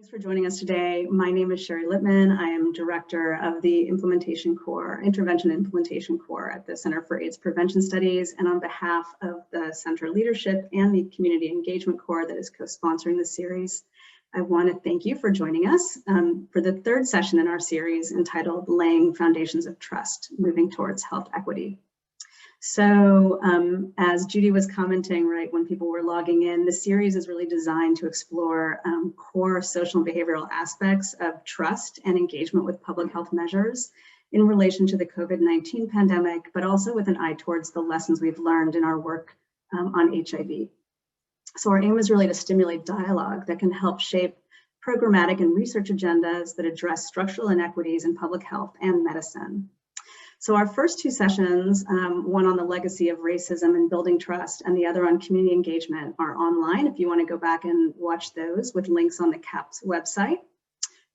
Thanks for joining us today. My name is Sherry Lippman. I am Director of the Intervention Implementation Core at the Center for AIDS Prevention Studies. And on behalf of the Center leadership and the Community Engagement Core that is co-sponsoring this series, I want to thank you for joining us for the third session in our series entitled Laying Foundations of Trust, Moving Towards Health Equity. So as Judy was commenting, right, when people were logging in, the series is really designed to explore core social and behavioral aspects of trust and engagement with public health measures in relation to the COVID-19 pandemic, but also with an eye towards the lessons we've learned in our work on HIV. So our aim is really to stimulate dialogue that can help shape programmatic and research agendas that address structural inequities in public health and medicine. So our first two sessions, one on the legacy of racism and building trust and the other on community engagement, are online if you want to go back and watch those with links on the CAPS website.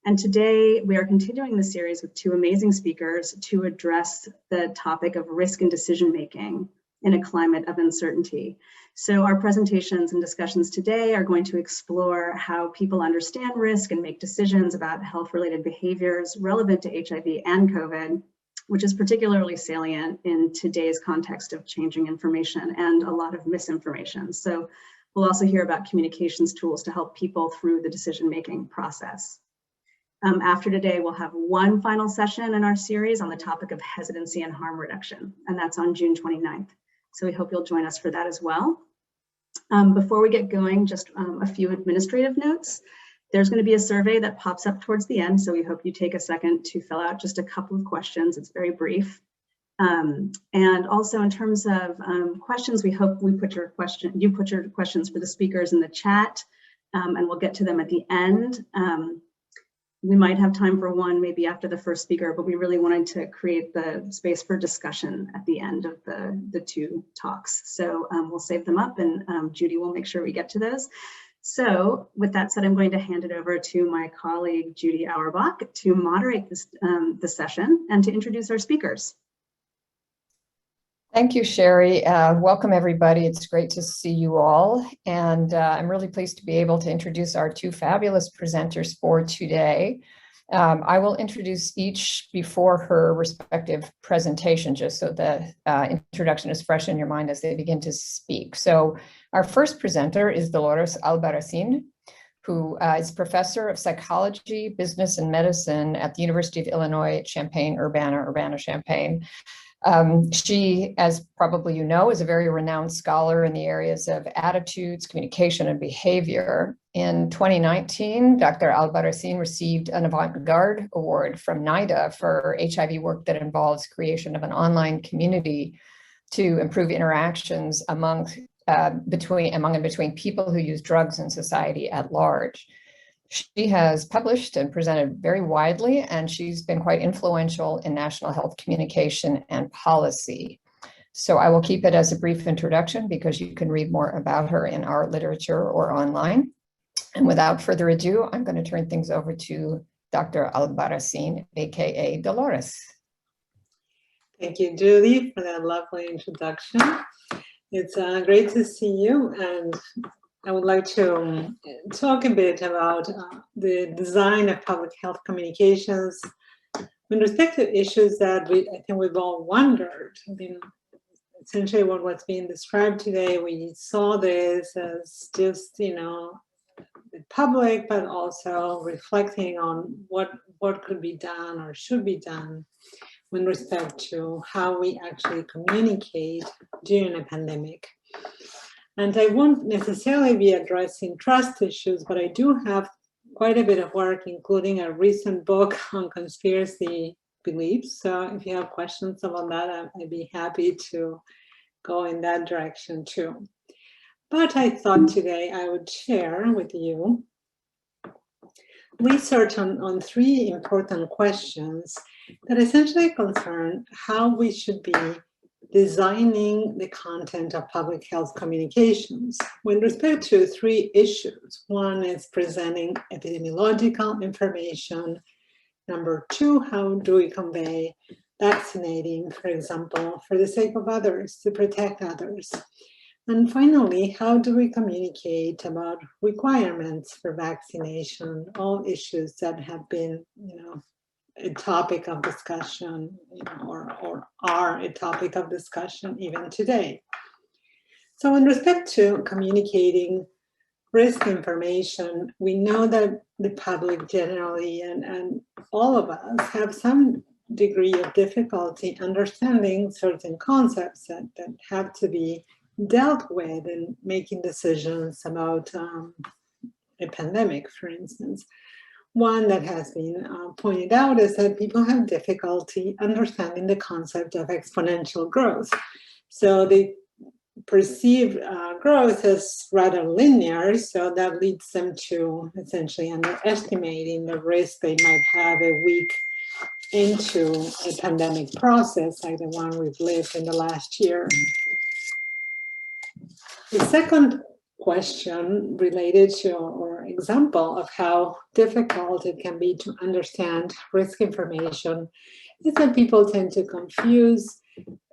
And today we are continuing the series with two amazing speakers to address the topic of risk and decision making in a climate of uncertainty. So our presentations and discussions today are going to explore how people understand risk and make decisions about health-related behaviors relevant to HIV and COVID, which is particularly salient in today's context of changing information and a lot of misinformation. So we'll also hear about communications tools to help people through the decision-making process. After today, we'll have one final session in our series on the topic of hesitancy and harm reduction, and that's on June 29th. So we hope you'll join us for that as well. Before we get going, just a few administrative notes. There's going to be a survey that pops up towards the end, so we hope you take a second to fill out just a couple of questions. It's very brief. And also in terms of questions, we hope you put your questions for the speakers in the chat, and we'll get to them at the end. We might have time for one maybe after the first speaker, but we really wanted to create the space for discussion at the end of the two talks. So we'll save them up, and Judy will make sure we get to those. So with that said, I'm going to hand it over to my colleague, Judy Auerbach, to moderate this, the session and to introduce our speakers. Thank you, Sherry. Welcome, everybody. It's great to see you all. And I'm really pleased to be able to introduce our two fabulous presenters for today. I will introduce each before her respective presentation, just so the introduction is fresh in your mind as they begin to speak. So our first presenter is Dolores Albarracín, who is professor of psychology, business, and medicine at the University of Illinois, Champaign, Urbana Champaign. She, as probably you know, is a very renowned scholar in the areas of attitudes, communication, and behavior. In 2019, Dr. Albarracín received an avant-garde award from NIDA for HIV work that involves creation of an online community to improve interactions among and between people who use drugs in society at large. She has published and presented very widely, and she's been quite influential in national health communication and policy. So I will keep it as a brief introduction because you can read more about her in our literature or online. And without further ado, I'm going to turn things over to Dr. Albarracín, aka Dolores. Thank you, Judy, for that lovely introduction. It's great to see you, and I would like to talk a bit about the design of public health communications with respect to issues that I think we've all wondered. I mean, essentially what was being described today, we saw this as just, you know, the public, but also reflecting on what could be done or should be done with respect to how we actually communicate during a pandemic. And I won't necessarily be addressing trust issues, but I do have quite a bit of work, including a recent book on conspiracy beliefs. So if you have questions about that, I'd be happy to go in that direction too. But I thought today I would share with you research on three important questions that essentially concern how we should be designing the content of public health communications with respect to three issues. One is presenting epidemiological information. Number two, how do we convey vaccinating, for example, for the sake of others, to protect others? And finally, how do we communicate about requirements for vaccination, all issues that have been, a topic of discussion, or are a topic of discussion even today. So in respect to communicating risk information, we know that the public generally and all of us have some degree of difficulty understanding certain concepts that have to be dealt with in making decisions about a pandemic, for instance. One that has been pointed out is that people have difficulty understanding the concept of exponential growth. So they perceive growth as rather linear, so that leads them to essentially underestimating the risk they might have a week into a pandemic process like the one we've lived in the last year. The second question related to, or example of how difficult it can be to understand risk information, is that people tend to confuse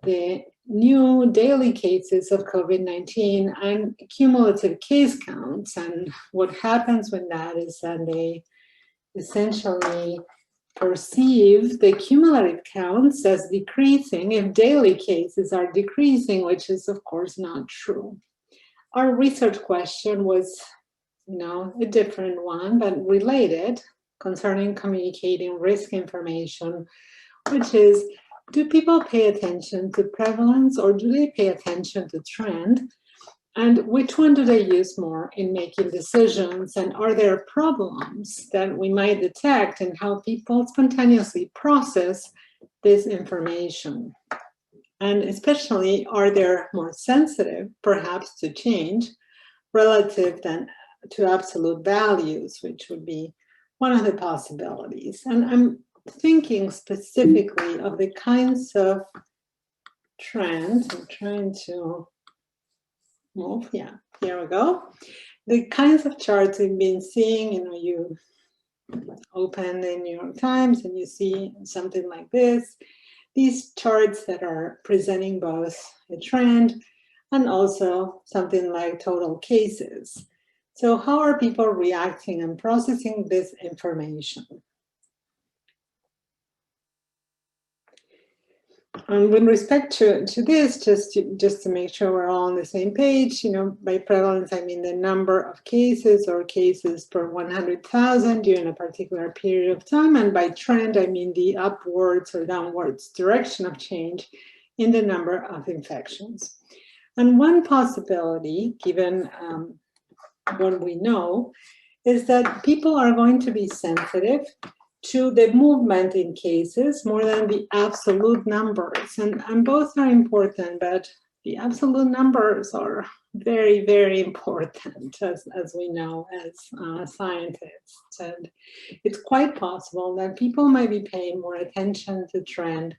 the new daily cases of COVID-19 and cumulative case counts. And what happens when that is that they essentially perceive the cumulative counts as decreasing if daily cases are decreasing, which is of course not true. Our research question was, a different one, but related, concerning communicating risk information, which is, do people pay attention to prevalence or do they pay attention to trend? And which one do they use more in making decisions? And are there problems that we might detect in how people spontaneously process this information? And especially, are they more sensitive, perhaps, to change relative than to absolute values, which would be one of the possibilities. And I'm thinking specifically of the kinds of trends. I'm trying to move. Yeah, here we go. The kinds of charts we've been seeing, you open the New York Times and you see something like this. These charts that are presenting both a trend and also something like total cases. So how are people reacting and processing this information? And with respect to this, just to make sure we're all on the same page, by prevalence, I mean the number of cases or cases per 100,000 during a particular period of time. And by trend, I mean the upwards or downwards direction of change in the number of infections. And one possibility, given what we know, is that people are going to be sensitive to the movement in cases more than the absolute numbers. And both are important, but the absolute numbers are very, very important, as we know as scientists. And it's quite possible that people might be paying more attention to trend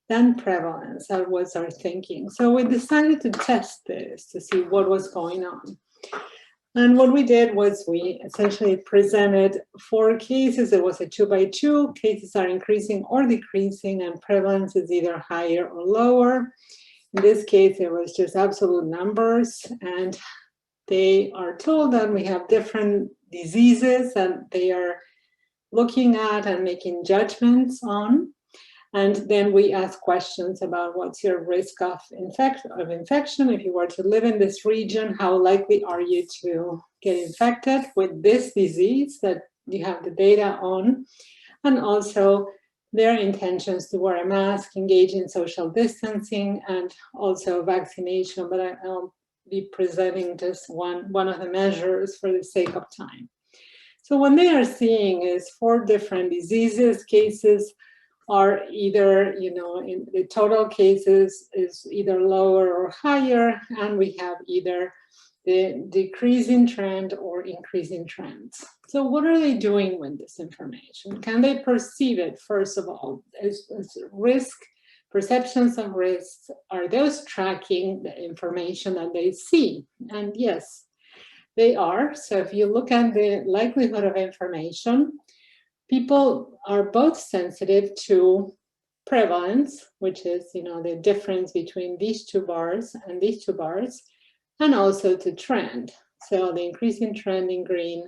than prevalence. That was our thinking. So we decided to test this to see what was going on. And what we did was we essentially presented 4 cases. It was a 2-by-2. Cases are increasing or decreasing, and prevalence is either higher or lower. In this case, it was just absolute numbers. And they are told that we have different diseases that they are looking at and making judgments on. And then we ask questions about what's your risk of infection. If you were to live in this region, how likely are you to get infected with this disease that you have the data on? And also their intentions to wear a mask, engage in social distancing, and also vaccination. But I'll be presenting just one of the measures for the sake of time. So what they are seeing is 4 different diseases. Cases are either, in the total cases is either lower or higher, and we have either the decreasing trend or increasing trends. So what are they doing with this information? Can they perceive it, first of all, as risk, perceptions of risks? Are those tracking the information that they see? And yes, they are. So if you look at the likelihood of information, people are both sensitive to prevalence, which is, the difference between these 2 bars and these 2 bars, and also to trend. So the increasing trend in green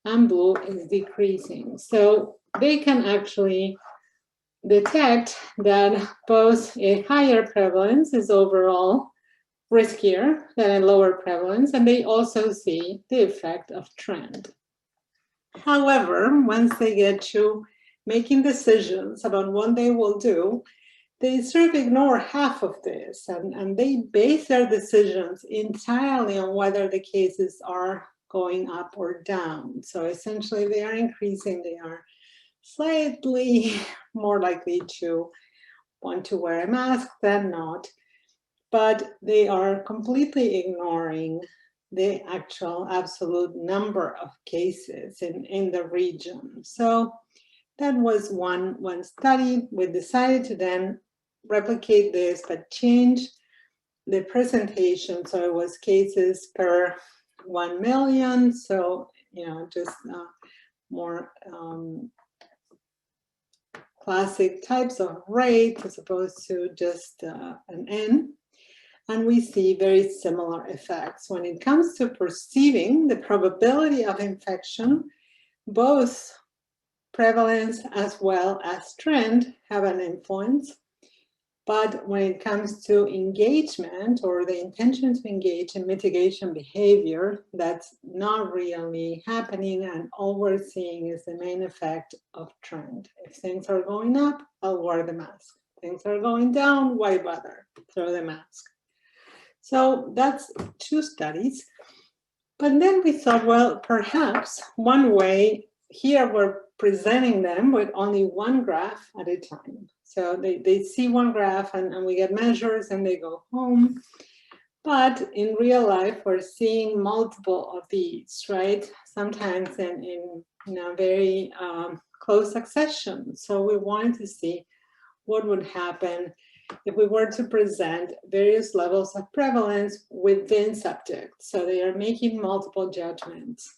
and blue is decreasing. So they can actually detect that both a higher prevalence is overall riskier than a lower prevalence, and they also see the effect of trend. However, once they get to making decisions about what they will do, they sort of ignore half of this, and they base their decisions entirely on whether the cases are going up or down. So essentially they are increasing, they are slightly more likely to want to wear a mask than not, but they are completely ignoring the actual absolute number of cases in the region. So that was one study. We decided to then replicate this, but change the presentation. So it was cases per 1 million. So, just more classic types of rates as opposed to just an N. And we see very similar effects. When it comes to perceiving the probability of infection, both prevalence as well as trend have an influence. But when it comes to engagement or the intention to engage in mitigation behavior, that's not really happening, and all we're seeing is the main effect of trend. If things are going up, I'll wear the mask. Things are going down, why bother? Throw the mask. So that's 2 studies. But then we thought, well, perhaps one way, here we're presenting them with only one graph at a time. So they see one graph and we get measures and they go home. But in real life, we're seeing multiple of these, right? Sometimes in very close succession. So we wanted to see what would happen if we were to present various levels of prevalence within subjects. So they are making multiple judgments.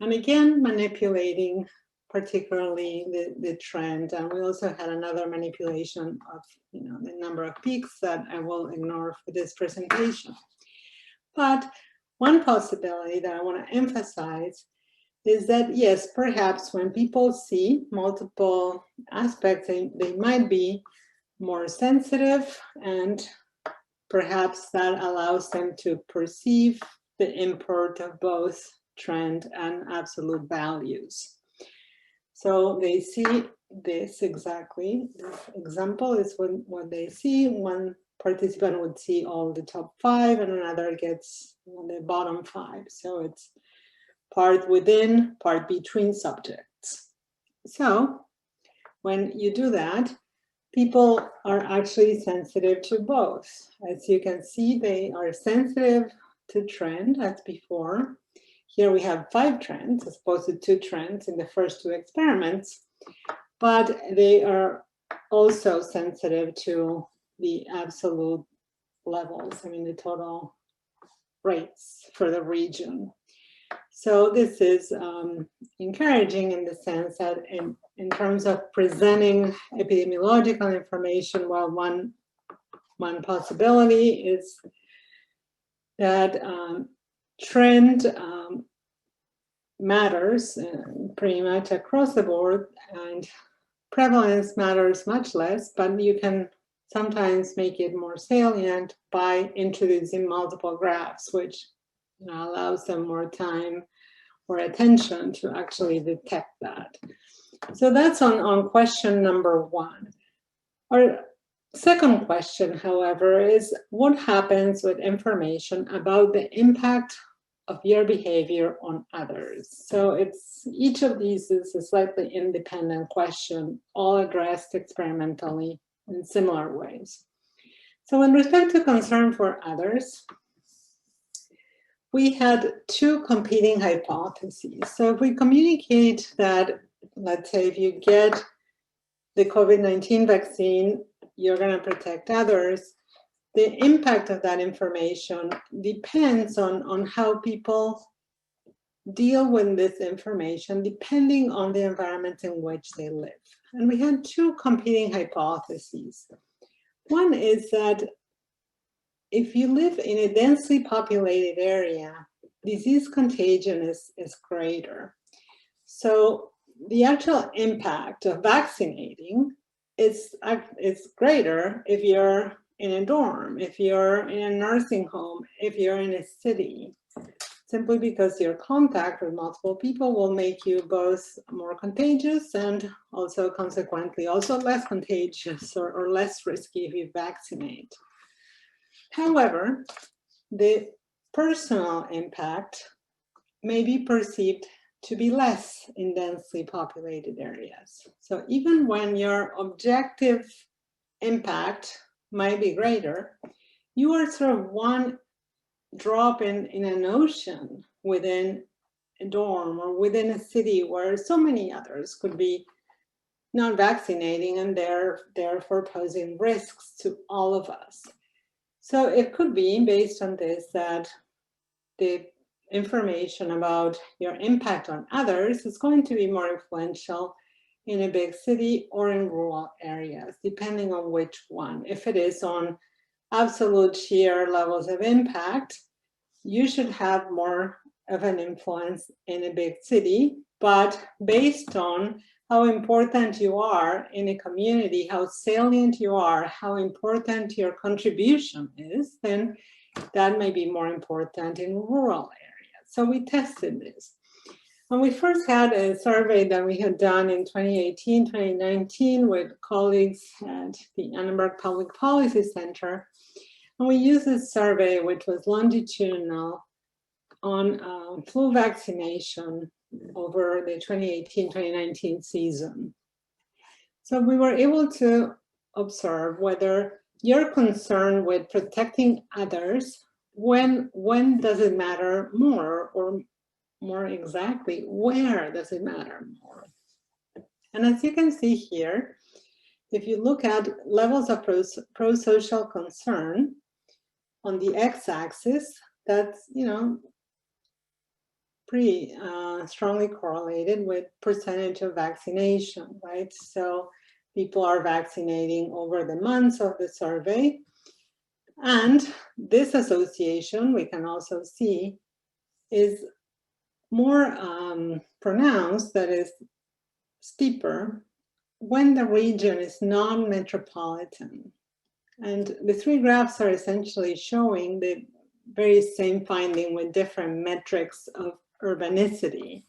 And again, manipulating particularly the trend. And we also had another manipulation of the number of peaks that I will ignore for this presentation. But one possibility that I want to emphasize is that, yes, perhaps when people see multiple aspects, they might be more sensitive, and perhaps that allows them to perceive the import of both trend and absolute values. So they see this exactly. This example is what they see. One participant would see all the top 5 and another gets the bottom 5. So it's part within, part between subjects. So when you do that, people are actually sensitive to both. As you can see, they are sensitive to trend as before. Here we have 5 trends as opposed to 2 trends in the first 2 experiments, but they are also sensitive to the absolute levels, the total rates for the region. So this is encouraging in the sense that in terms of presenting epidemiological information, while one possibility is that trend matters pretty much across the board, and prevalence matters much less, but you can sometimes make it more salient by introducing multiple graphs, which allows them more time or attention to actually detect that. So that's on question number 1. Our second question, however, is what happens with information about the impact of your behavior on others? So each of these is a slightly independent question, all addressed experimentally in similar ways. So in respect to concern for others, we had 2 competing hypotheses. So if we communicate that, let's say if you get the COVID-19 vaccine, you're going to protect others, the impact of that information depends on how people deal with this information, depending on the environment in which they live. And we had 2 competing hypotheses. One is that if you live in a densely populated area, disease contagion is greater. So the actual impact of vaccinating is greater if you're in a dorm, if you're in a nursing home, if you're in a city, simply because your contact with multiple people will make you both more contagious and also consequently also less contagious or less risky if you vaccinate. However, the personal impact may be perceived to be less in densely populated areas. So even when your objective impact might be greater, you are sort of one drop in an ocean within a dorm or within a city where so many others could be not vaccinating and therefore posing risks to all of us. So it could be based on this that the information about your impact on others is going to be more influential in a big city or in rural areas, depending on which one. If it is on absolute sheer levels of impact, you should have more of an influence in a big city, but based on how important you are in a community, how salient you are, how important your contribution is, then that may be more important in rural areas. So we tested this. And we first had a survey that we had done in 2018, 2019 with colleagues at the Annenberg Public Policy Center. And we used this survey, which was longitudinal, on flu vaccination over the 2018-2019 season. So we were able to observe whether you're concerned with protecting others, when does it matter more, or more exactly, where does it matter more? And as you can see here, if you look at levels of pro-social concern on the x-axis, that's, pretty strongly correlated with percentage of vaccination, right? So people are vaccinating over the months of the survey. And this association, we can also see, is more pronounced, that is steeper, when the region is non-metropolitan. And the three graphs are essentially showing the very same finding with different metrics of urbanicity.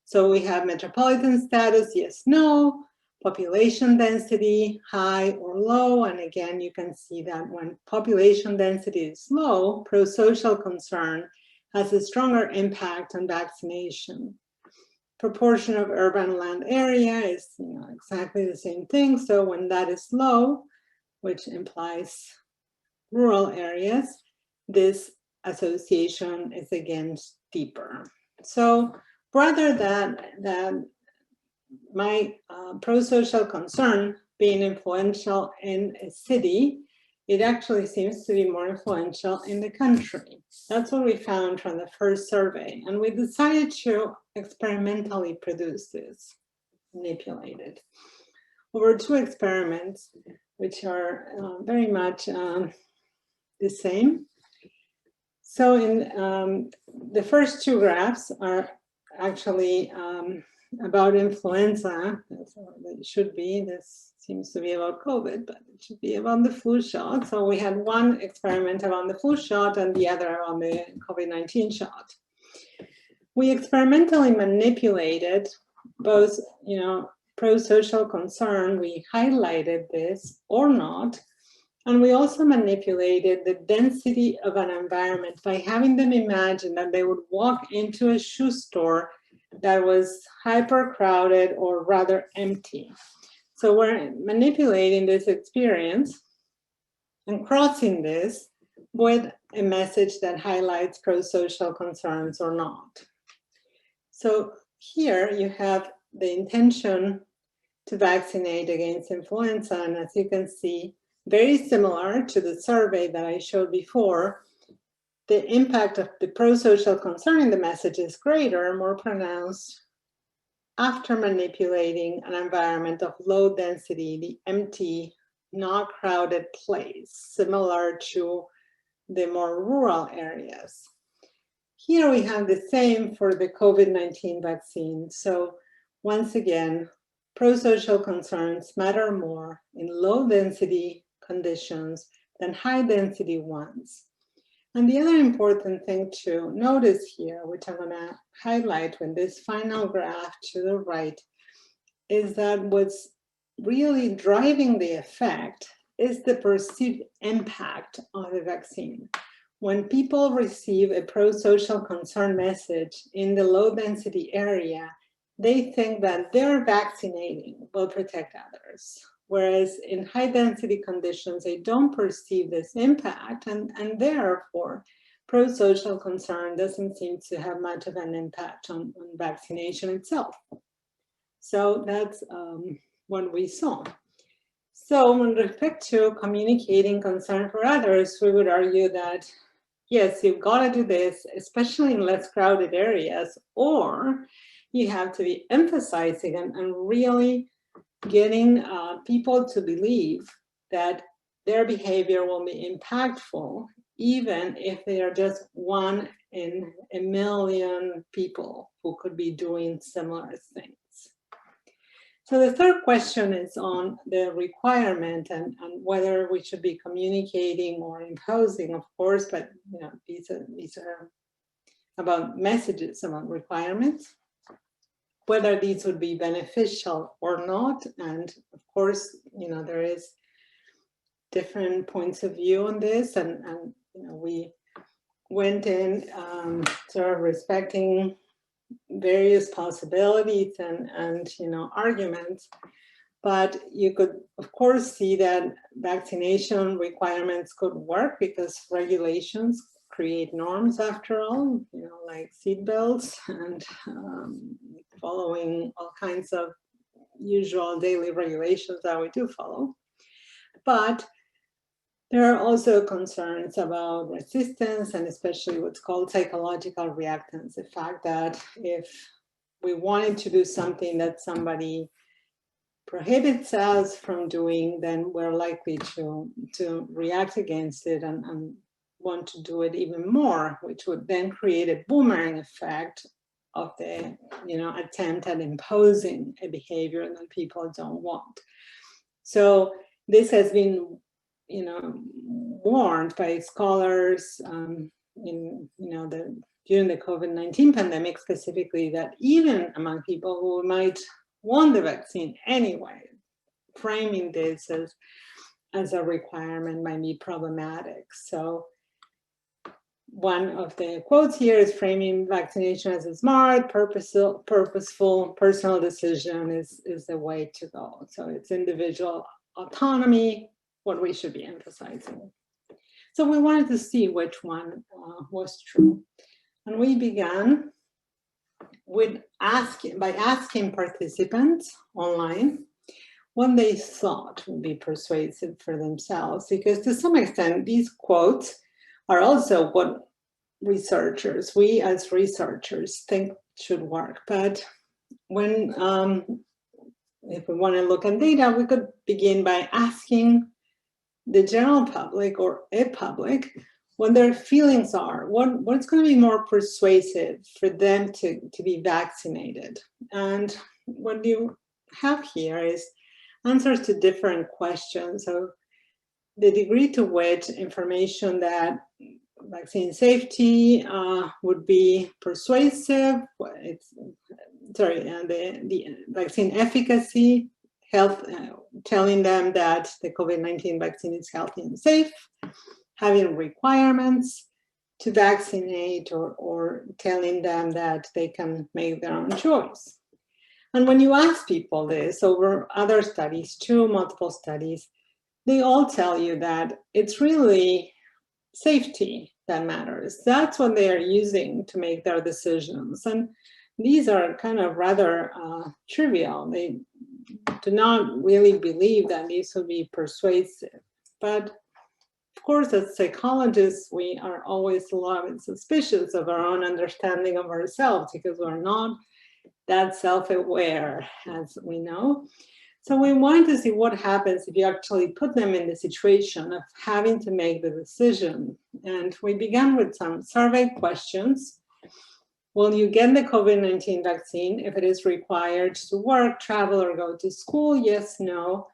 So we have metropolitan status, yes, no, population density, high or low. And again, you can see that when population density is low, pro-social concern has a stronger impact on vaccination. Proportion of urban land area is exactly the same thing. So when that is low, which implies rural areas, this association is again steeper. So rather than my pro-social concern being influential in a city, it actually seems to be more influential in the country. That's what we found from the first survey. And we decided to experimentally produce this, manipulated, over 2 experiments, which are very much the same. So in the first 2 graphs are actually about influenza. That's what it should be. This seems to be about COVID, but it should be about the flu shot. So we had one experiment around the flu shot and the other around the COVID-19 shot. We experimentally manipulated both, pro-social concern. We highlighted this or not. And we also manipulated the density of an environment by having them imagine that they would walk into a shoe store that was hyper crowded or rather empty. So we're manipulating this experience and crossing this with a message that highlights pro-social concerns or not. So here you have the intention to vaccinate against influenza, and as you can see, very similar to the survey that I showed before, the impact of the pro-social concern in the message is greater, more pronounced, after manipulating an environment of low density, the empty, not crowded place, similar to the more rural areas. Here we have the same for the COVID-19 vaccine. So once again, pro-social concerns matter more in low-density conditions than high-density ones. And the other important thing to notice here, which I'm going to highlight with this final graph to the right, is that what's really driving the effect is the perceived impact of the vaccine. When people receive a pro-social concern message in the low-density area, they think that their vaccinating will protect others. Whereas in high-density conditions, they don't perceive this impact, and therefore, pro-social concern doesn't seem to have much of an impact on vaccination itself. So that's what we saw. So with respect to communicating concern for others, we would argue that, yes, you've got to do this, especially in less crowded areas, or you have to be emphasizing and really getting people to believe that their behavior will be impactful, even if they are just 1 in a million people who could be doing similar things. So the third question is on the requirement and whether we should be communicating or imposing, of course, but these are about messages, about requirements, whether these would be beneficial or not. And of course, there is different points of view on this, and we went in sort of respecting various possibilities and arguments, but you could of course see that vaccination requirements could work because regulations create norms after all, like seatbelts and following all kinds of usual daily regulations that we do follow. But there are also concerns about resistance and especially what's called psychological reactance. The fact that if we wanted to do something that somebody prohibits us from doing, then we're likely to react against it and want to do it even more, which would then create a boomerang effect of the attempt at imposing a behavior that people don't want. So this has been warned by scholars during the COVID-19 pandemic specifically, that even among people who might want the vaccine anyway, framing this as a requirement might be problematic. So one of the quotes here is framing vaccination as a smart, purposeful personal decision is the way to go. So it's individual autonomy, what we should be emphasizing. So we wanted to see which one was true. And we began with asking participants online what they thought would be persuasive for themselves, because to some extent, these quotes are also what we as researchers think should work. But when, if we want to look at data, we could begin by asking the general public or a public what their feelings are, what's going to be more persuasive for them to be vaccinated. And what you have here is answers to different questions. So the degree to which information that vaccine safety would be persuasive, the vaccine efficacy, health, telling them that the COVID-19 vaccine is healthy and safe, having requirements to vaccinate, or telling them that they can make their own choice. And when you ask people this over other studies, multiple studies, they all tell you that it's really safety that matters. That's what they are using to make their decisions. And these are kind of rather trivial. They do not really believe that these will be persuasive. But of course, as psychologists, we are always a lot suspicious of our own understanding of ourselves because we're not that self-aware, as we know. So we wanted to see what happens if you actually put them in the situation of having to make the decision. And we began with some survey questions. Will you get the COVID-19 vaccine if it is required to work, travel, or go to school? Yes, no.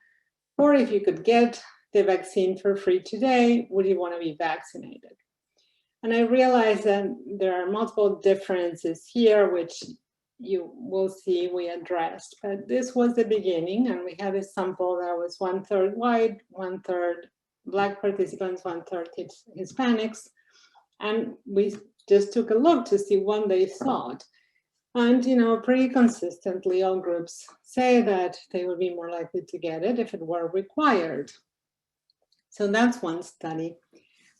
Or if you could get the vaccine for free today, would you want to be vaccinated? And I realized that there are multiple differences here, which you will see we addressed. But this was the beginning, and we had a sample that was 1/3 white, 1/3 Black participants, 1/3 Hispanics. And we just took a look to see what they thought. And, pretty consistently, all groups say that they would be more likely to get it if it were required. So that's one study.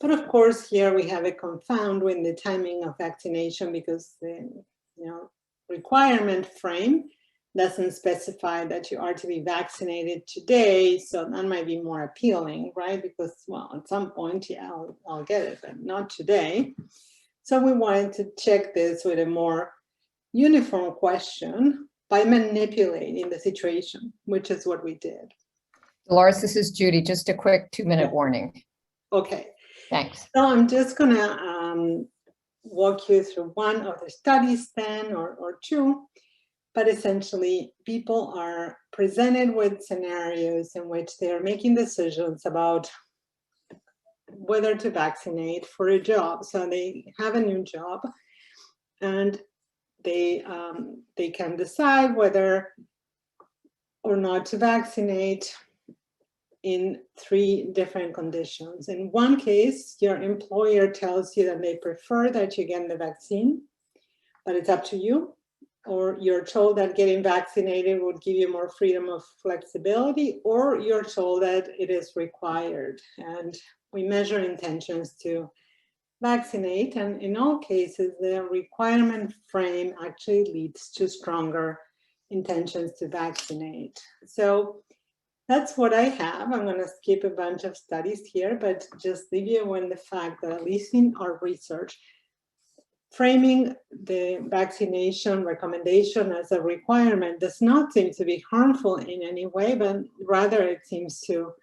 But of course, here we have a confound with the timing of vaccination because the requirement frame doesn't specify that you are to be vaccinated today. So that might be more appealing, right? Because, well, at some point, yeah, I'll get it, but not today. So we wanted to check this with a more uniform question by manipulating the situation, which is what we did. Dolores, this is Judy. Just a quick 2-minute warning. Okay. Thanks. So I'm just going to walk you through one of the studies then, or two. But essentially, people are presented with scenarios in which they are making decisions about whether to vaccinate for a job. So they have a new job, and they can decide whether or not to vaccinate in 3 different conditions. In one case, your employer tells you that they prefer that you get the vaccine, but it's up to you. Or you're told that getting vaccinated would give you more freedom of flexibility, or you're told that it is required. And we measure intentions to vaccinate, and in all cases, the requirement frame actually leads to stronger intentions to vaccinate. So that's what I have. I'm going to skip a bunch of studies here, but just leave you with the fact that at least in our research, framing the vaccination recommendation as a requirement does not seem to be harmful in any way, but rather it seems to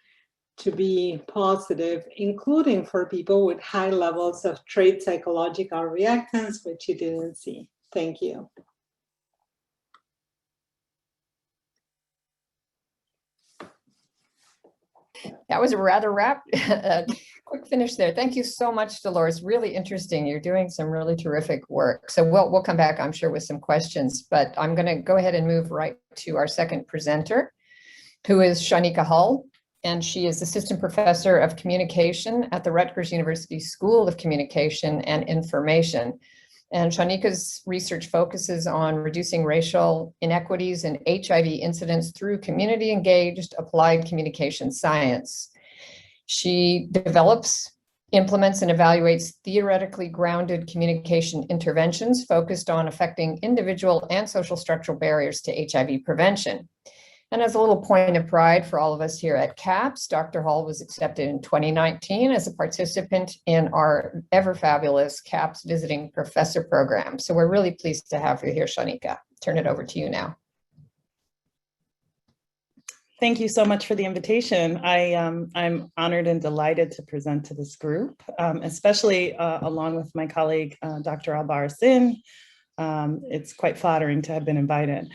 be positive, including for people with high levels of trait psychological reactance, which you didn't see. Thank you. That was a rather quick finish there. Thank you so much, Dolores. Really interesting. You're doing some really terrific work. So we'll come back, I'm sure, with some questions, but I'm going to go ahead and move right to our second presenter, who is Shawnika Hull, and she is Assistant Professor of Communication at the Rutgers University School of Communication and Information. And Shawnika's research focuses on reducing racial inequities and HIV incidence through community-engaged applied communication science. She develops, implements, and evaluates theoretically grounded communication interventions focused on affecting individual and social structural barriers to HIV prevention. And as a little point of pride for all of us here at CAPS, Dr. Hull was accepted in 2019 as a participant in our ever fabulous CAPS Visiting Professor Program. So we're really pleased to have you here, Shawnika. Turn it over to you now. Thank you so much for the invitation. I'm honored and delighted to present to this group, especially along with my colleague, Dr. Albarracín. It's quite flattering to have been invited.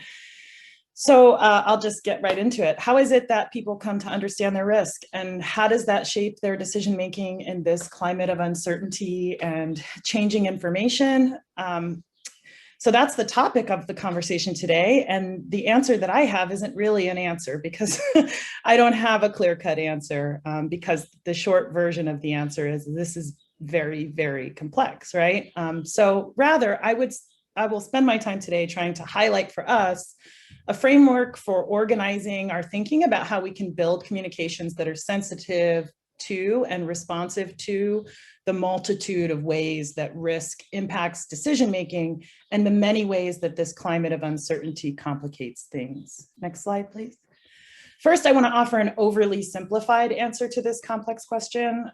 So I'll just get right into it. How is it that people come to understand their risk, and how does that shape their decision-making in this climate of uncertainty and changing information? So that's the topic of the conversation today. And the answer that I have isn't really an answer, because I don't have a clear-cut answer, because the short version of the answer is this is very, very complex, right? So rather, I will spend my time today trying to highlight for us a framework for organizing our thinking about how we can build communications that are sensitive to and responsive to the multitude of ways that risk impacts decision-making and the many ways that this climate of uncertainty complicates things. Next slide, please. First, I want to offer an overly simplified answer to this complex question.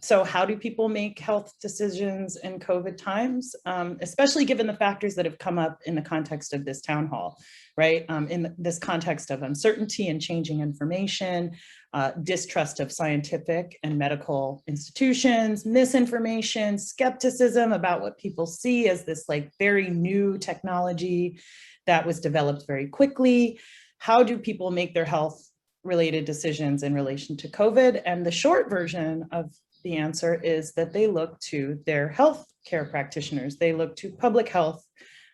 So how do people make health decisions in COVID times, especially given the factors that have come up in the context of this town hall, right? In this context of uncertainty and changing information, distrust of scientific and medical institutions, misinformation, skepticism about what people see as this like very new technology that was developed very quickly. How do people make their health related decisions in relation to COVID? And the short version of the answer is that they look to their health care practitioners. They look to public health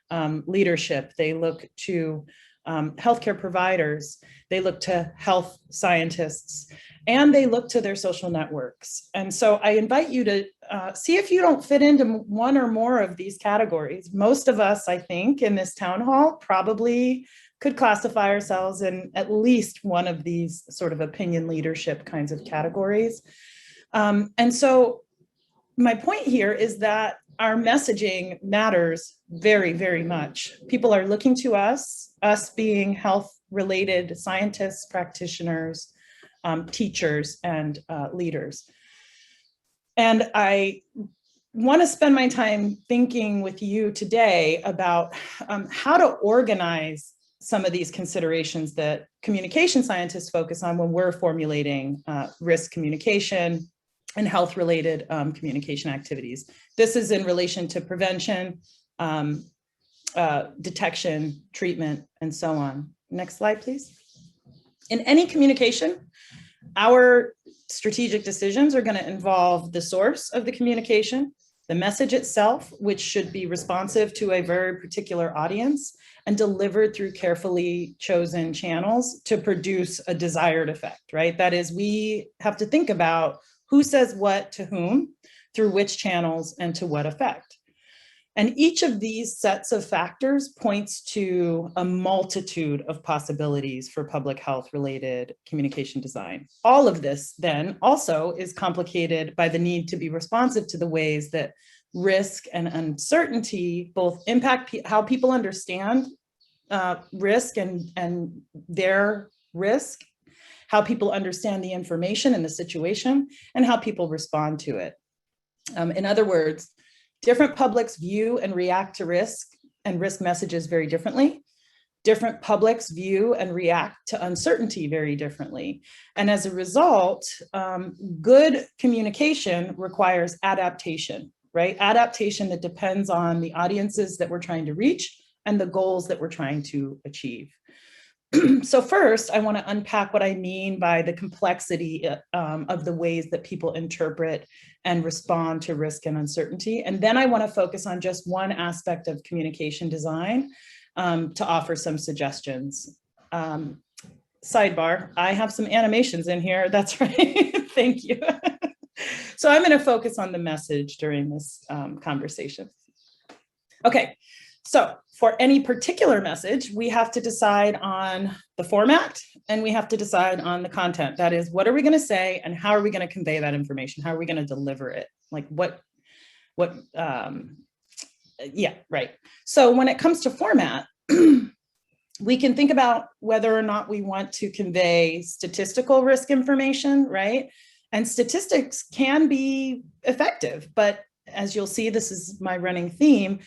leadership. They look to healthcare providers. They look to health scientists, and they look to their social networks. And so I invite you to see if you don't fit into one or more of these categories. Most of us, I think, in this town hall probably could classify ourselves in at least one of these sort of opinion leadership kinds of categories. And so my point here is that our messaging matters very, very much. People are looking to us being health-related scientists, practitioners, teachers, and leaders. And I want to spend my time thinking with you today about how to organize some of these considerations that communication scientists focus on when we're formulating risk communication and health-related communication activities. This is in relation to prevention, detection, treatment, and so on. Next slide, please. In any communication, our strategic decisions are going to involve the source of the communication, the message itself, which should be responsive to a very particular audience and delivered through carefully chosen channels to produce a desired effect, right? That is, we have to think about who says what to whom, through which channels, and to what effect. And each of these sets of factors points to a multitude of possibilities for public health related communication design. All of this then also is complicated by the need to be responsive to the ways that risk and uncertainty both impact how people understand risk and their risk, how people understand the information and the situation, and how people respond to it. In other words, different publics view and react to risk and risk messages very differently. Different publics view and react to uncertainty very differently. And as a result, good communication requires adaptation, right? Adaptation that depends on the audiences that we're trying to reach and the goals that we're trying to achieve. So first, I want to unpack what I mean by the complexity of the ways that people interpret and respond to risk and uncertainty. And then I want to focus on just one aspect of communication design to offer some suggestions. Sidebar, I have some animations in here. That's right. Thank you. So I'm going to focus on the message during this conversation. Okay. So for any particular message, we have to decide on the format and we have to decide on the content. That is, what are we going to say and how are we going to convey that information? How are we going to deliver it? Like yeah, right. So when it comes to format, we can think about whether or not we want to convey statistical risk information, right? And statistics can be effective, but as you'll see, this is my running theme.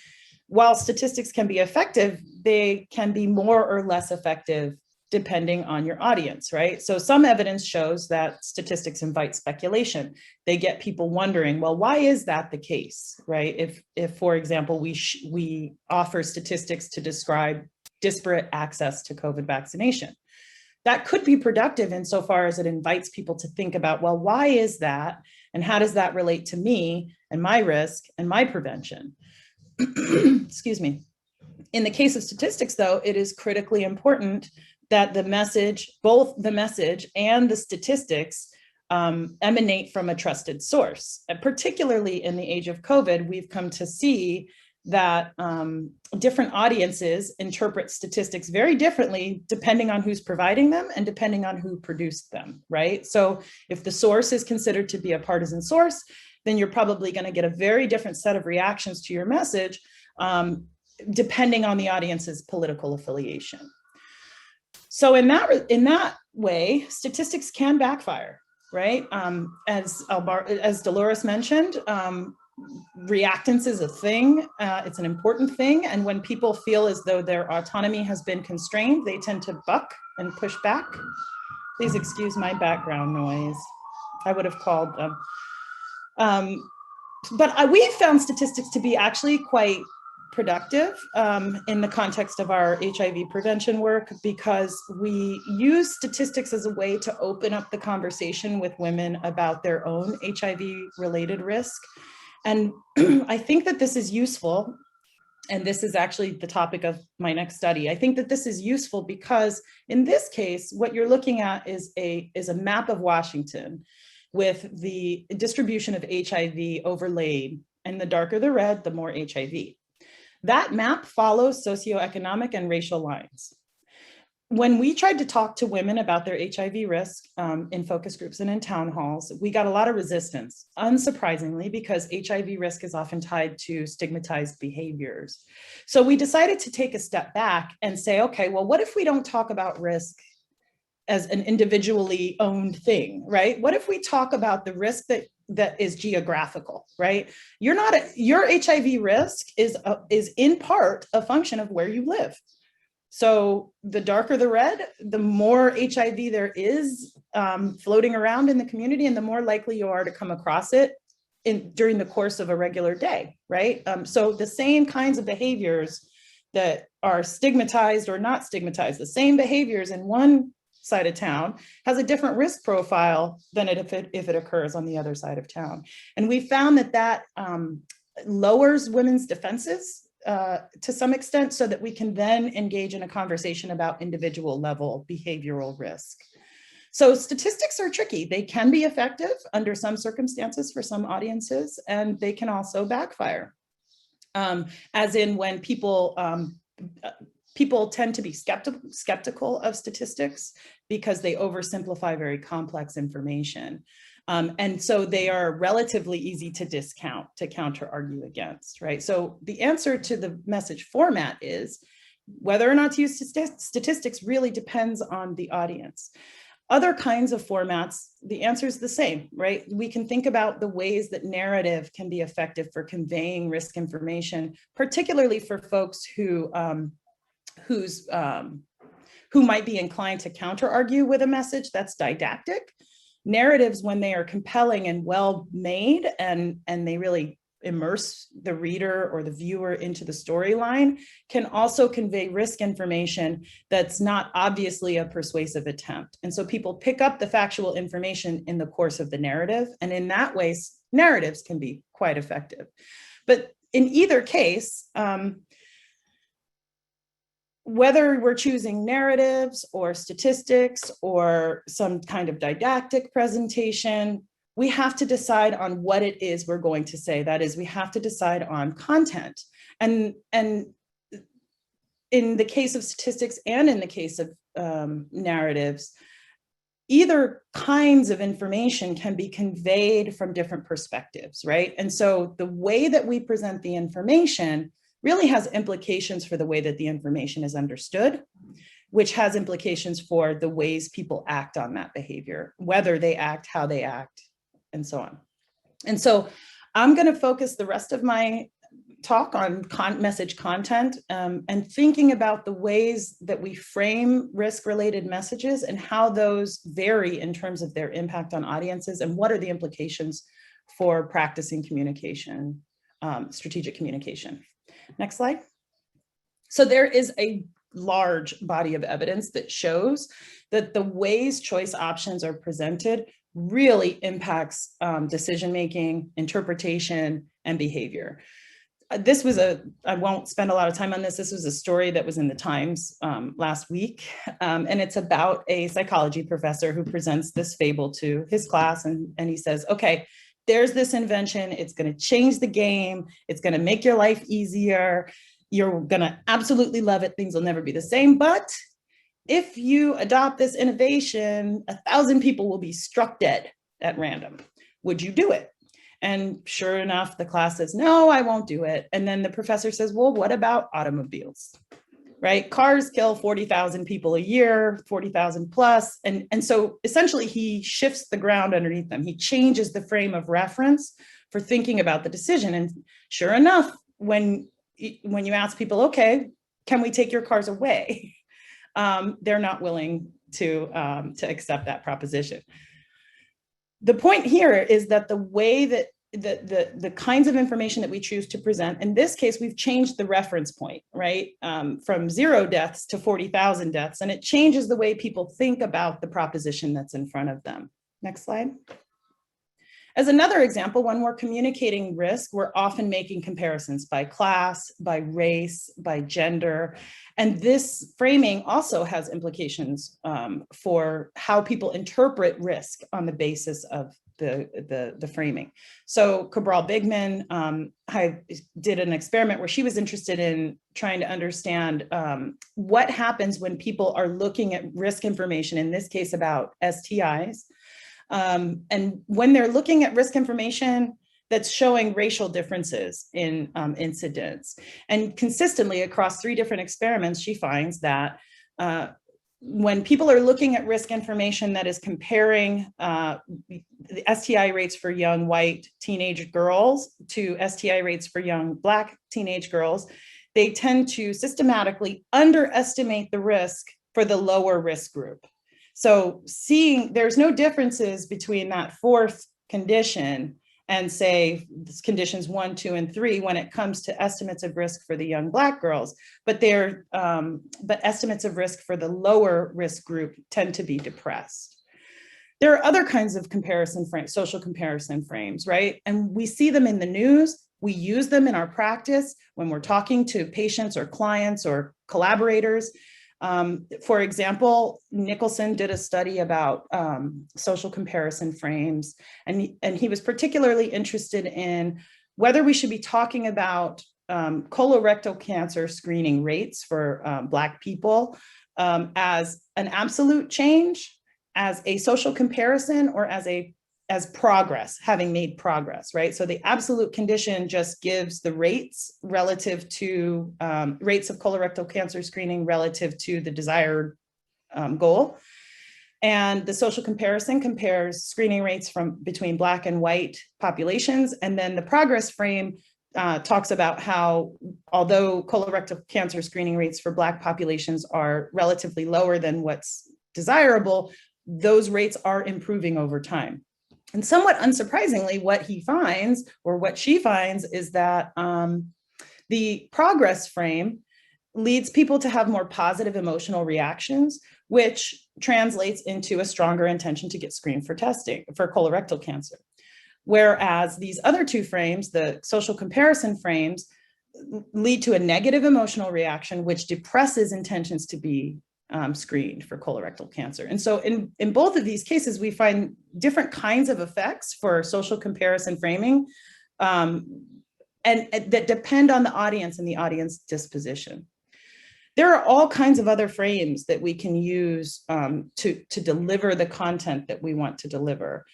While statistics can be effective, they can be more or less effective depending on your audience, right? So some evidence shows that statistics invite speculation. They get people wondering, well, why is that the case, right? If for example, we offer statistics to describe disparate access to COVID vaccination, that could be productive insofar as it invites people to think about, well, why is that? And how does that relate to me and my risk and my prevention? Excuse me. In the case of statistics, though, it is critically important that the message, both the message and the statistics, emanate from a trusted source. And particularly in the age of COVID, we've come to see that different audiences interpret statistics very differently depending on who's providing them and depending on who produced them, right? So if the source is considered to be a partisan source, then you're probably going to get a very different set of reactions to your message, depending on the audience's political affiliation. So in that way, statistics can backfire. right? As Dolores mentioned, reactance is a thing. It's an important thing. And when people feel as though their autonomy has been constrained, they tend to buck and push back. Please excuse my background noise. I would have called them. But we found statistics to be actually quite productive in the context of our HIV prevention work, because we use statistics as a way to open up the conversation with women about their own HIV-related risk. And I think that this is useful, and this is actually the topic of my next study. I think that this is useful because in this case, what you're looking at is a map of Washington with the distribution of HIV overlaid, and the darker the red, the more HIV. That map follows socioeconomic and racial lines. When we tried to talk to women about their HIV risk in focus groups and in town halls, we got a lot of resistance, unsurprisingly, because HIV risk is often tied to stigmatized behaviors. So we decided to take a step back and say, okay, well, what if we don't talk about risk as an individually owned thing, right? What if we talk about the risk that is geographical, right? Your HIV risk is in part a function of where you live. So the darker the red, the more HIV there is floating around in the community, and the more likely you are to come across it during the course of a regular day, right? So the same kinds of behaviors that are stigmatized or not stigmatized, the same behaviors in one side of town has a different risk profile than if it occurs on the other side of town. And we found that lowers women's defenses to some extent, so that we can then engage in a conversation about individual level behavioral risk. So statistics are tricky. They can be effective under some circumstances for some audiences, and they can also backfire. As in when people tend to be skeptical of statistics because they oversimplify very complex information. And so they are relatively easy to discount, to counter-argue against, right? So the answer to the message format is whether or not to use statistics really depends on the audience. Other kinds of formats, the answer is the same, right? We can think about the ways that narrative can be effective for conveying risk information, particularly for folks who might be inclined to counter-argue with a message that's didactic. Narratives, when they are compelling and well-made and they really immerse the reader or the viewer into the storyline, can also convey risk information that's not obviously a persuasive attempt. And so people pick up the factual information in the course of the narrative, and in that way, narratives can be quite effective. But in either case, whether we're choosing narratives or statistics or some kind of didactic presentation, we have to decide on what it is we're going to say. That is, we have to decide on content. And in the case of statistics and in the case of narratives, either kinds of information can be conveyed from different perspectives, right? And so the way that we present the information really has implications for the way that the information is understood, which has implications for the ways people act on that behavior, whether they act, how they act, and so on. And so I'm going to focus the rest of my talk on message content and thinking about the ways that we frame risk-related messages and how those vary in terms of their impact on audiences and what are the implications for practicing communication, strategic communication. Next slide. So there is a large body of evidence that shows that the ways choice options are presented really impacts decision-making, interpretation, and behavior. This was I won't spend a lot of time on this. This was a story that was in the Times last week. And it's about a psychology professor who presents this fable to his class. And he says, okay, there's this invention. It's going to change the game. It's going to make your life easier. You're going to absolutely love it. Things will never be the same. But if you adopt this innovation, 1,000 people will be struck dead at random. Would you do it? And sure enough, the class says, no, I won't do it. And then the professor says, well, what about automobiles? right? Cars kill 40,000 people a year, 40,000 plus. And so essentially he shifts the ground underneath them. He changes the frame of reference for thinking about the decision. And sure enough, when you ask people, okay, can we take your cars away? They're not willing to accept that proposition. The point here is that the way that the kinds of information that we choose to present, in this case, we've changed the reference point, right? From 0 deaths to 40,000 deaths, and it changes the way people think about the proposition that's in front of them. Next slide. As another example, when we're communicating risk, we're often making comparisons by class, by race, by gender. And this framing also has implications for how people interpret risk on the basis of the framing. So Cabral Bigman did an experiment where she was interested in trying to understand what happens when people are looking at risk information, in this case about STIs. And when they're looking at risk information that's showing racial differences in incidence. And consistently across 3 different experiments, she finds that when people are looking at risk information that is comparing the STI rates for young white teenage girls to STI rates for young Black teenage girls, they tend to systematically underestimate the risk for the lower risk group. So there's no differences between that 4th condition and say conditions 1, 2, and 3 when it comes to estimates of risk for the young Black girls, but estimates of risk for the lower risk group tend to be depressed. There are other kinds of social comparison frames, right? And we see them in the news. We use them in our practice when we're talking to patients or clients or collaborators. For example, Nicholson did a study about social comparison frames, and he was particularly interested in whether we should be talking about colorectal cancer screening rates for Black people as an absolute change, as a social comparison, or as progress, having made progress, right? So the absolute condition just gives the rates relative to rates of colorectal cancer screening relative to the desired goal. And the social comparison compares screening rates between Black and white populations. And then the progress frame talks about how, although colorectal cancer screening rates for Black populations are relatively lower than what's desirable, those rates are improving over time. And somewhat unsurprisingly, what he finds, or what she finds, is that the progress frame leads people to have more positive emotional reactions, which translates into a stronger intention to get screened for testing for colorectal cancer. Whereas these other 2 frames, the social comparison frames, lead to a negative emotional reaction, which depresses intentions to be screened for colorectal cancer. And so in both of these cases, we find different kinds of effects for social comparison framing and that depend on the audience and the audience disposition. There are all kinds of other frames that we can use to deliver the content that we want to deliver.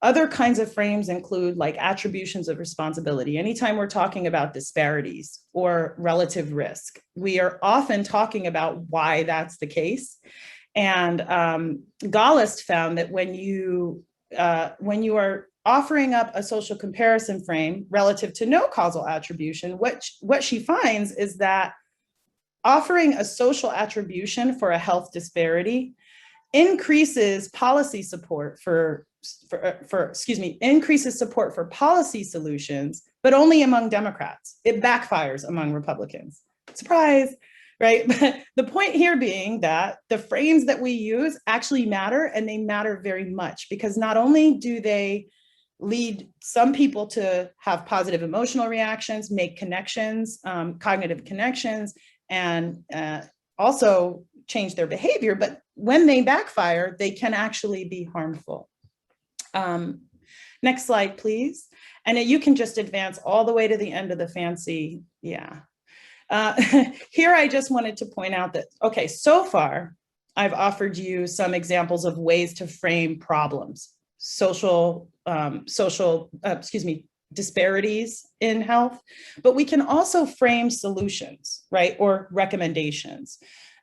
Other kinds of frames include like attributions of responsibility. Anytime we're talking about disparities or relative risk, we are often talking about why that's the case. And Gallist found that when you are offering up a social comparison frame relative to no causal attribution, what she finds is that offering a social attribution for a health disparity increases policy support increases support for policy solutions, but only among Democrats. It backfires among Republicans. Surprise, right? But the point here being that the frames that we use actually matter, and they matter very much, because not only do they lead some people to have positive emotional reactions, make connections, cognitive connections, and also change their behavior, but when they backfire, they can actually be harmful. Next slide, please. And you can just advance all the way to the end of the fancy, yeah. Here, I just wanted to point out that, okay, so far, I've offered you some examples of ways to frame problems, disparities in health, but we can also frame solutions, right, or recommendations.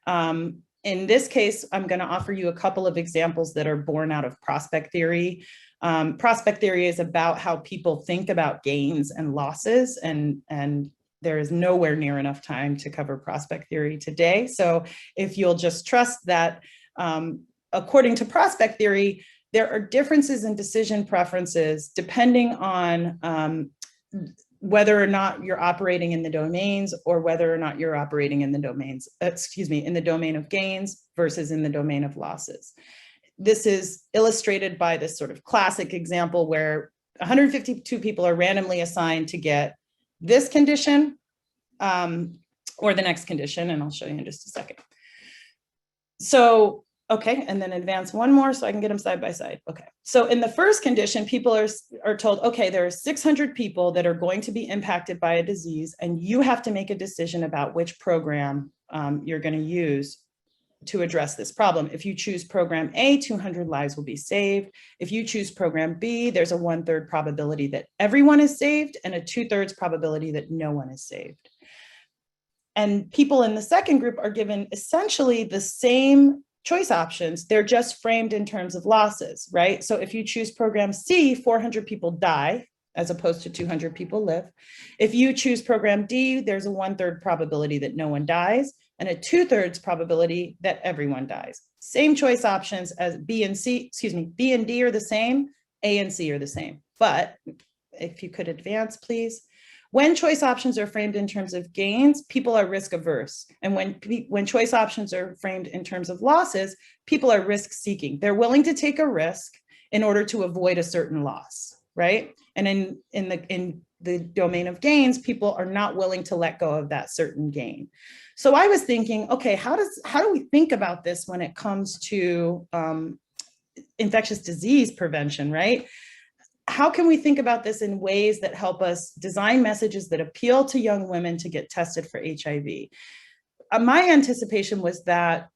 In this case, I'm going to offer you a couple of examples that are born out of prospect theory. Prospect theory is about how people think about gains and losses, and there is nowhere near enough time to cover prospect theory today. So if you'll just trust that, according to prospect theory, there are differences in decision preferences depending on whether or not you're operating in the domains or whether or not you're operating in the domains, in the domain of gains versus in the domain of losses. This is illustrated by this sort of classic example where 152 people are randomly assigned to get this condition or the next condition, and I'll show you in just a second. So, okay, and then advance one more so I can get them side by side. Okay, so in the first condition, people are told, okay, there are 600 people that are going to be impacted by a disease, and you have to make a decision about which program you're going to use to address this problem. If you choose program A, 200 lives will be saved. If you choose program B, there's a 1/3 probability that everyone is saved and a 2/3 probability that no one is saved. And people in the second group are given essentially the same choice options. They're just framed in terms of losses, right? So if you choose program C, 400 people die as opposed to 200 people live. If you choose program D, there's a 1/3 probability that no one dies and a 2/3 probability that everyone dies. Same choice options as B and D are the same, A and C are the same. But if you could advance, please. When choice options are framed in terms of gains, people are risk averse. And when choice options are framed in terms of losses, people are risk seeking. They're willing to take a risk in order to avoid a certain loss, right? And in the domain of gains, people are not willing to let go of that certain gain. So I was thinking, okay, how do we think about this when it comes to infectious disease prevention, right? How can we think about this in ways that help us design messages that appeal to young women to get tested for HIV? My anticipation was that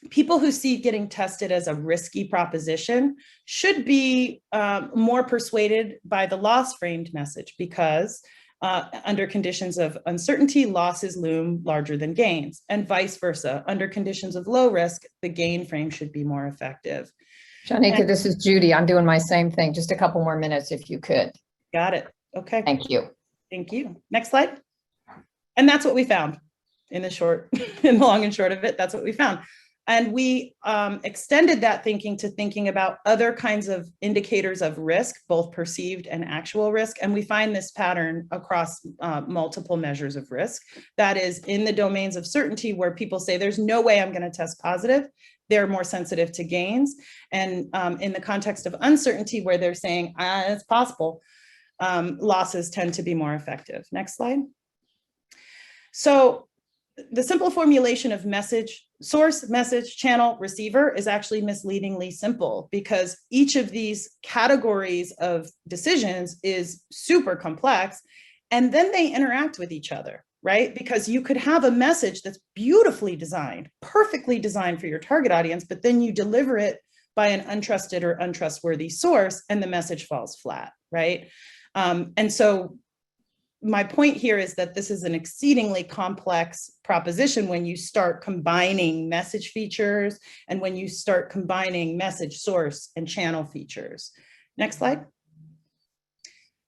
people who see getting tested as a risky proposition should be more persuaded by the loss-framed message because under conditions of uncertainty, losses loom larger than gains, and vice versa. Under conditions of low risk, the gain frame should be more effective. Shawnika, this is Judy. I'm doing my same thing. Just a couple more minutes if you could. Got it. Okay. Thank you. Thank you. Next slide. And that's what we found in the long and short of it. That's what we found. And we extended that thinking to thinking about other kinds of indicators of risk, both perceived and actual risk. And we find this pattern across multiple measures of risk. That is in the domains of certainty where people say, there's no way I'm going to test positive. They're more sensitive to gains. And in the context of uncertainty where they're saying, it's possible, losses tend to be more effective. Next slide. So the simple formulation of message, source, message, channel, receiver is actually misleadingly simple because each of these categories of decisions is super complex and then they interact with each other, right? Because you could have a message that's beautifully designed, perfectly designed for your target audience, but then you deliver it by an untrusted or untrustworthy source and the message falls flat, right? And so my point here is that this is an exceedingly complex proposition when you start combining message features and when you start combining message source and channel features. Next slide.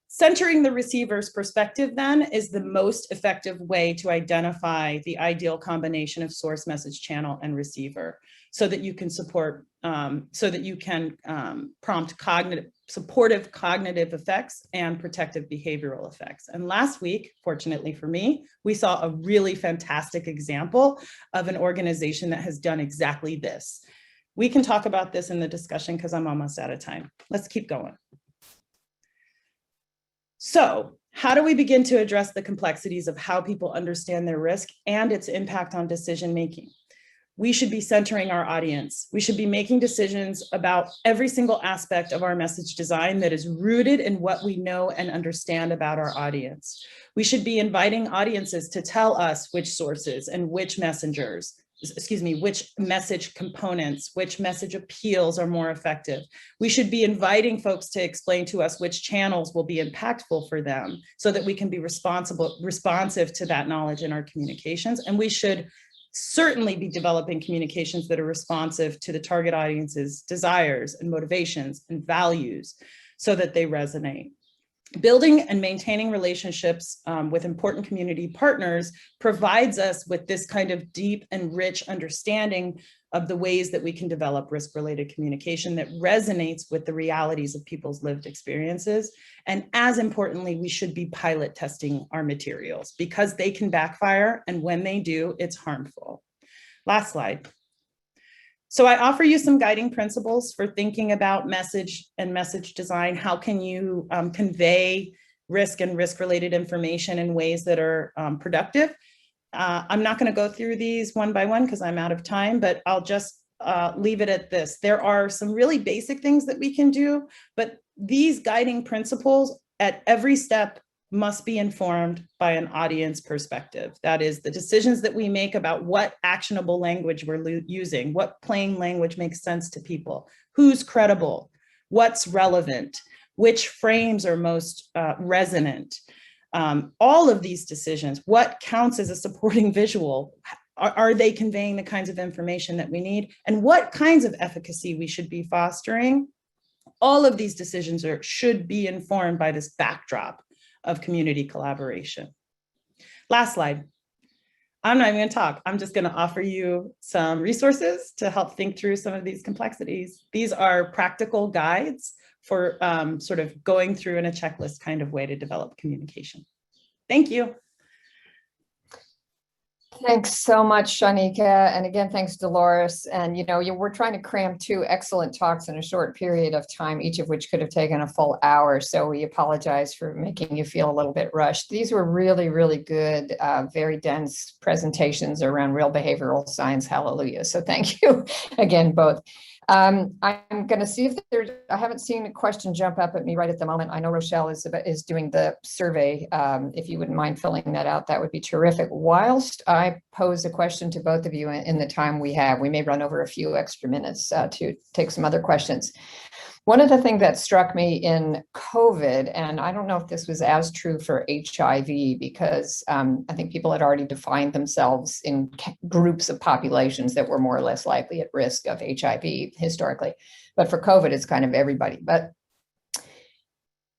Centering the receiver's perspective then is the most effective way to identify the ideal combination of source, message, channel, and receiver so that you can prompt supportive cognitive effects and protective behavioral effects. And last week, fortunately for me, we saw a really fantastic example of an organization that has done exactly this. We can talk about this in the discussion because I'm almost out of time. Let's keep going. So how do we begin to address the complexities of how people understand their risk and its impact on decision-making? We should be centering our audience. We should be making decisions about every single aspect of our message design that is rooted in what we know and understand about our audience. We should be inviting audiences to tell us which sources and which messengers which message components, which message appeals are more effective. We should be inviting folks to explain to us which channels will be impactful for them so that we can be responsive to that knowledge in our communications. And we should certainly be developing communications that are responsive to the target audience's desires and motivations and values so that they resonate. Building and maintaining relationships with important community partners provides us with this kind of deep and rich understanding of the ways that we can develop risk-related communication that resonates with the realities of people's lived experiences. And as importantly, we should be pilot testing our materials because they can backfire, and when they do, it's harmful. Last slide. So I offer you some guiding principles for thinking about message and message design. How can you convey risk and risk-related information in ways that are productive? I'm not going to go through these one by one because I'm out of time, but I'll just leave it at this. There are some really basic things that we can do, but these guiding principles at every step must be informed by an audience perspective. That is, the decisions that we make about what actionable language we're using, what plain language makes sense to people, who's credible, what's relevant, which frames are most resonant. All of these decisions, what counts as a supporting visual? Are they conveying the kinds of information that we need? And what kinds of efficacy we should be fostering? All of these decisions should be informed by this backdrop of community collaboration. Last slide. I'm not even going to talk. I'm just going to offer you some resources to help think through some of these complexities. These are practical guides for sort of going through in a checklist kind of way to develop communication. Thank you. Thanks so much, Shawnika. And again, thanks, Dolores. And, we're trying to cram 2 excellent talks in a short period of time, each of which could have taken a full hour. So we apologize for making you feel a little bit rushed. These were really, really good, very dense presentations around real behavioral science. Hallelujah. So thank you again, both. I'm going to see if I haven't seen a question jump up at me right at the moment. I know Rochelle is doing the survey. If you wouldn't mind filling that out, that would be terrific. Whilst I pose a question to both of you in the time we have, we may run over a few extra minutes to take some other questions. One of the things that struck me in COVID, and I don't know if this was as true for HIV, because I think people had already defined themselves in groups of populations that were more or less likely at risk of HIV historically. But for COVID, it's kind of everybody. But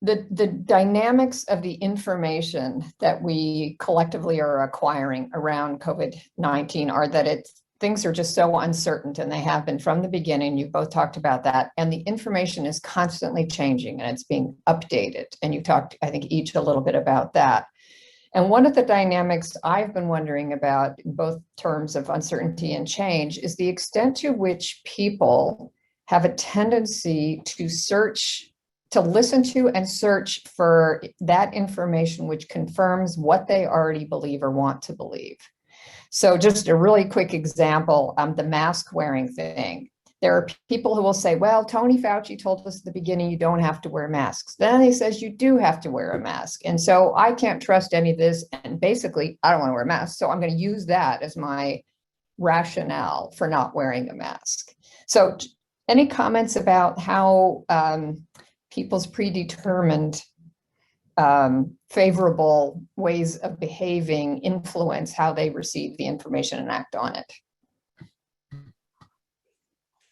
the dynamics of the information that we collectively are acquiring around COVID-19 are that things are just so uncertain, and they have been from the beginning. You both talked about that. And the information is constantly changing and it's being updated. And you talked, I think, each a little bit about that. And one of the dynamics I've been wondering about in both terms of uncertainty and change is the extent to which people have a tendency to listen to and search for that information which confirms what they already believe or want to believe. So just a really quick example, the mask wearing thing. There are people who will say, well, Tony Fauci told us at the beginning, you don't have to wear masks. Then he says you do have to wear a mask. And so I can't trust any of this. And basically, I don't want to wear a mask. So I'm going to use that as my rationale for not wearing a mask. So any comments about how people's predetermined favorable ways of behaving influence how they receive the information and act on it? I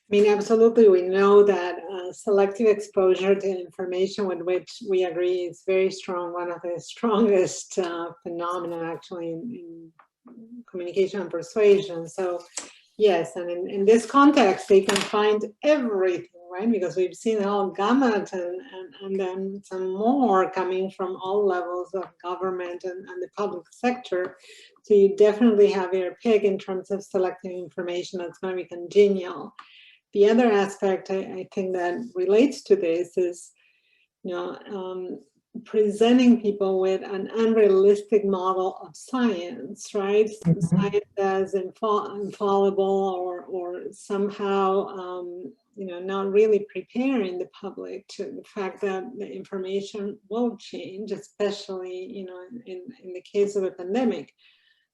mean, absolutely. We know that selective exposure to information with which we agree is very strong, one of the strongest phenomena actually in communication and persuasion. So yes, and in this context, they can find everything, right? Because we've seen a whole gamut and then some more coming from all levels of government and the public sector. So you definitely have your pick in terms of selecting information that's going to be congenial. The other aspect I think that relates to this is, presenting people with an unrealistic model of science, right? Mm-hmm. Science as infallible or somehow, not really preparing the public to the fact that the information will change, especially, in the case of a pandemic.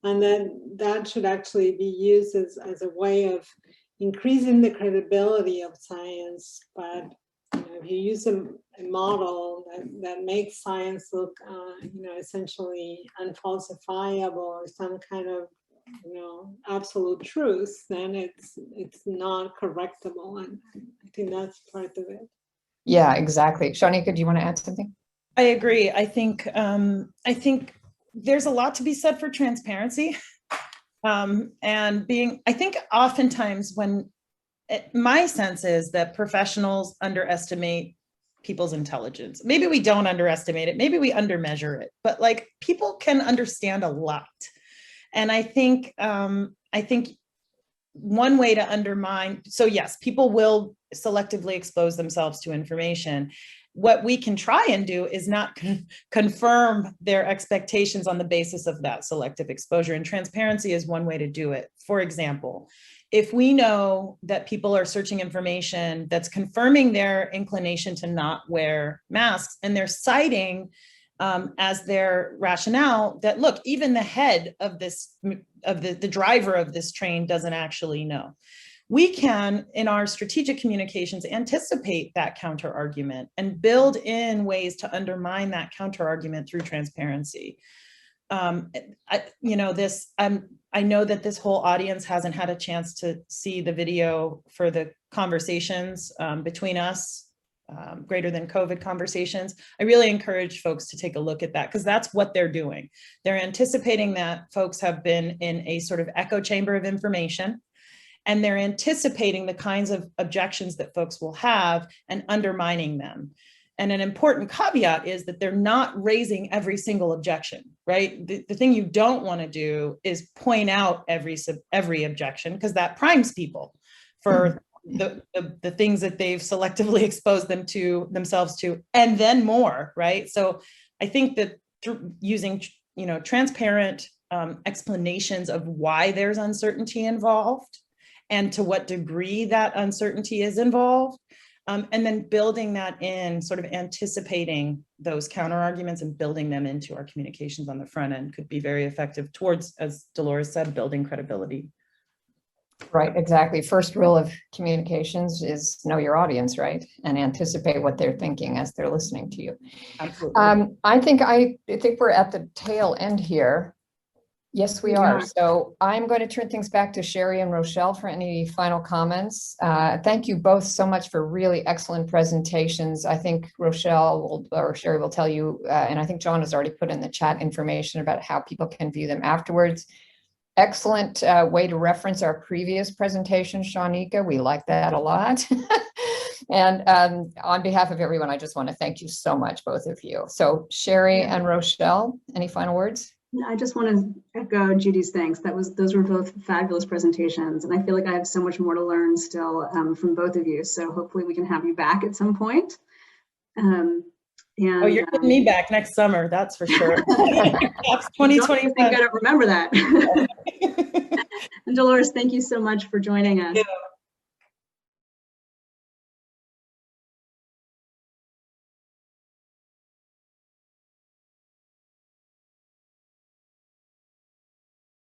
And then that should actually be used as a way of increasing the credibility of science. But if you use a model that makes science look, essentially unfalsifiable or some kind of, absolute truth, then it's not correctable. And I think that's part of it. Yeah, exactly. Shawnika, do you want to add something? I agree. I think there's a lot to be said for transparency. And I think oftentimes my sense is that professionals underestimate people's intelligence. Maybe we don't underestimate it. Maybe we undermeasure it, but like people can understand a lot. And I think one way to undermine, so yes, people will selectively expose themselves to information. What we can try and do is not confirm their expectations on the basis of that selective exposure. And transparency is one way to do it. For example, if we know that people are searching information that's confirming their inclination to not wear masks, and they're citing as their rationale that, look, even the head of the driver of this train doesn't actually know. We can, in our strategic communications, anticipate that counter argument and build in ways to undermine that counter argument through transparency. I know that this whole audience hasn't had a chance to see the video for the conversations between us, greater than COVID conversations. I really encourage folks to take a look at that, because that's what they're doing. They're anticipating that folks have been in a sort of echo chamber of information, and they're anticipating the kinds of objections that folks will have and undermining them. And an important caveat is that they're not raising every single objection, right? The thing you don't want to do is point out every objection, because that primes people for the things that they've selectively exposed themselves to, and then more, right? So I think that using, transparent explanations of why there's uncertainty involved and to what degree that uncertainty is involved, and then building that in, sort of anticipating those counter arguments and building them into our communications on the front end could be very effective towards, as Dolores said, building credibility. Right, exactly. First rule of communications is know your audience, right? And anticipate what they're thinking as they're listening to you. Absolutely. I think we're at the tail end here. Yes, we are. So I'm going to turn things back to Sherry and Rochelle for any final comments. Thank you both so much for really excellent presentations. I think Rochelle or Sherry will tell you, and I think John has already put in the chat information about how people can view them afterwards. Excellent way to reference our previous presentation, Shawnika. We like that a lot. And on behalf of everyone, I just want to thank you so much, both of you. So Sherry and Rochelle, any final words? I just want to echo Judy's thanks. Those were both fabulous presentations, and I feel like I have so much more to learn still from both of you. So hopefully we can have you back at some point. And you're getting me back next summer, that's for sure. That's 2021. I gotta remember that. And Dolores, thank you so much for joining us.